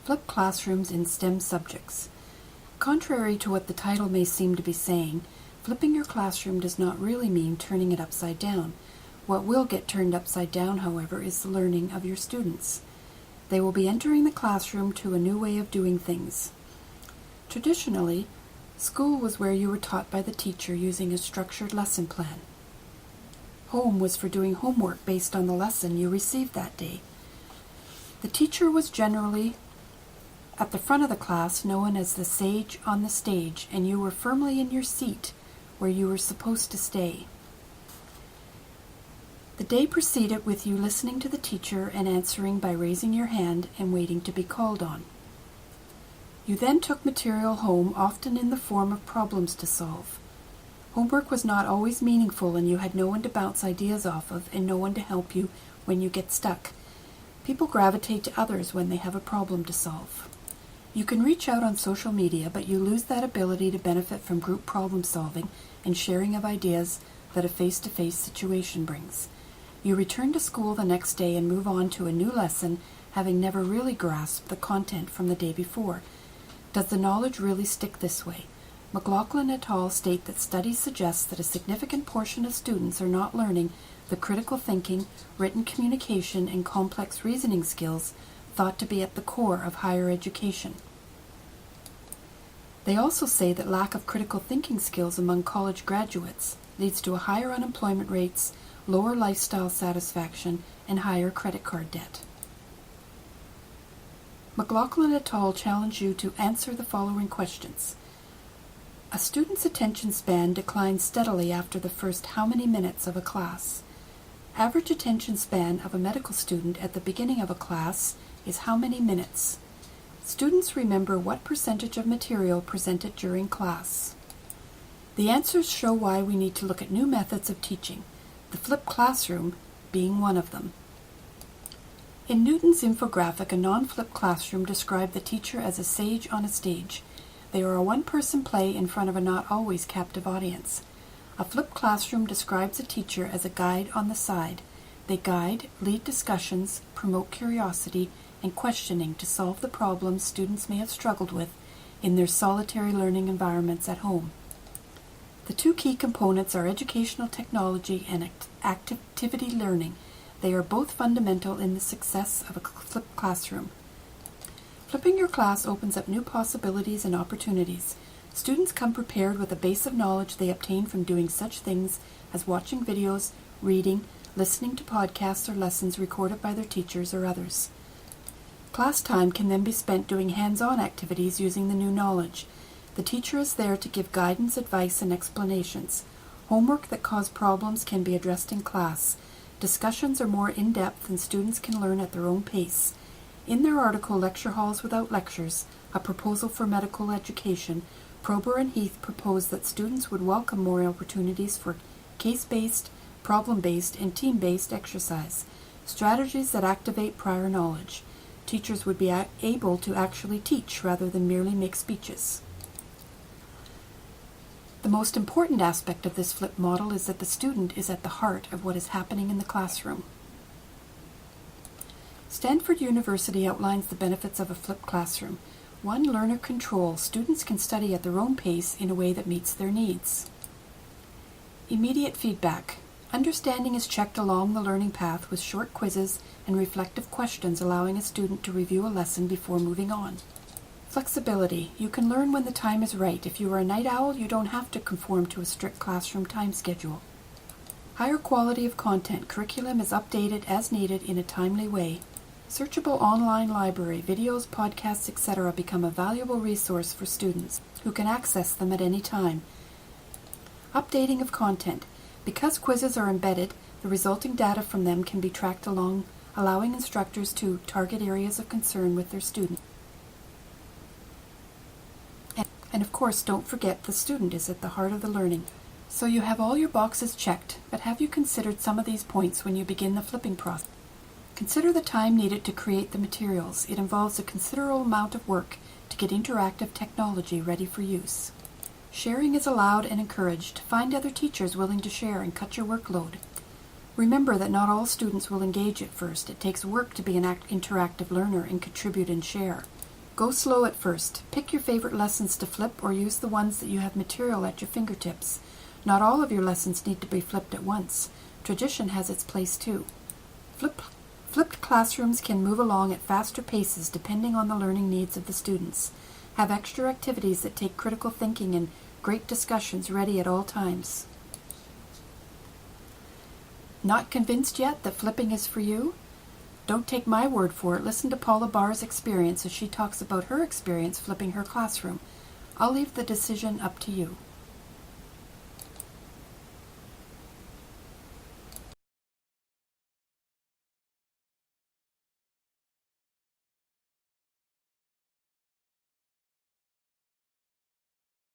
Flipped classrooms in STEM subjects. Contrary to what the title may seem to be saying, flipping your classroom does not really mean turning it upside down. What will get turned upside down, however, is the learning of your students. They will be entering the classroom to a new way of doing things. Traditionally, school was where you were taught by the teacher using a structured lesson plan. Home was for doing homework based on the lesson you received that day. The teacher was generally at the front of the class, known as the sage on the stage, and you were firmly in your seat where you were supposed to stay. The day proceeded with you listening to the teacher and answering by raising your hand and waiting to be called on. You then took material home, often in the form of problems to solve. Homework was not always meaningful, and you had no one to bounce ideas off of and no one to help you when you get stuck. People gravitate to others when they have a problem to solve. You can reach out on social media, but you lose that ability to benefit from group problem solving and sharing of ideas that a face-to-face situation brings. You return to school the next day and move on to a new lesson, having never really grasped the content from the day before. Does the knowledge really stick this way? McLaughlin et al. State that studies suggest that a significant portion of students are not learning the critical thinking, written communication, and complex reasoning skills thought to be at the core of higher education. They also say that lack of critical thinking skills among college graduates leads to higher unemployment rates, lower lifestyle satisfaction, and higher credit card debt. McLaughlin et al. Challenge you to answer the following questions. A student's attention span declines steadily after the first how many minutes of a class? Average attention span of a medical student at the beginning of a class is how many minutes? Students remember what percentage of material presented during class? The answers show why we need to look at new methods of teaching, the flipped classroom being one of them. In Newton's infographic, a non-flipped classroom described the teacher as a sage on a stage. They are a one-person play in front of a not always captive audience. A flipped classroom describes a teacher as a guide on the side. They guide, lead discussions, promote curiosity, and questioning to solve the problems students may have struggled with in their solitary learning environments at home. The two key components are educational technology and activity learning. They are both fundamental in the success of a flipped classroom. Flipping your class opens up new possibilities and opportunities. Students come prepared with a base of knowledge they obtain from doing such things as watching videos, reading, listening to podcasts or lessons recorded by their teachers or others. Class time can then be spent doing hands-on activities using the new knowledge. The teacher is there to give guidance, advice, and explanations. Homework that cause problems can be addressed in class. Discussions are more in-depth and students can learn at their own pace. In their article, Lecture Halls Without Lectures, A Proposal for Medical Education, Prober and Heath proposed that students would welcome more opportunities for case-based, problem-based, and team-based exercise, strategies that activate prior knowledge. Teachers would be able to actually teach rather than merely make speeches. The most important aspect of this flipped model is that the student is at the heart of what is happening in the classroom. Stanford University outlines the benefits of a flipped classroom. 1. Learner control. Students can study at their own pace in a way that meets their needs. Immediate feedback. Understanding is checked along the learning path with short quizzes and reflective questions, allowing a student to review a lesson before moving on. Flexibility. You can learn when the time is right. If you are a night owl, you don't have to conform to a strict classroom time schedule. Higher quality of content. Curriculum is updated as needed in a timely way. Searchable online library, videos, podcasts, etc. become a valuable resource for students who can access them at any time. Updating of content. Because quizzes are embedded, the resulting data from them can be tracked along, allowing instructors to target areas of concern with their students. And of course, don't forget the student is at the heart of the learning. So you have all your boxes checked, but have you considered some of these points when you begin the flipping process? Consider the time needed to create the materials. It involves a considerable amount of work to get interactive technology ready for use. Sharing is allowed and encouraged. Find other teachers willing to share and cut your workload. Remember that not all students will engage at first. It takes work to be an interactive learner and contribute and share. Go slow at first. Pick your favorite lessons to flip or use the ones that you have material at your fingertips. Not all of your lessons need to be flipped at once. Tradition has its place too. Flipped classrooms can move along at faster paces depending on the learning needs of the students. Have extra activities that take critical thinking and great discussions ready at all times. Not convinced yet that flipping is for you? Don't take my word for it. Listen to Paula Barr's experience as she talks about her experience flipping her classroom. I'll leave the decision up to you.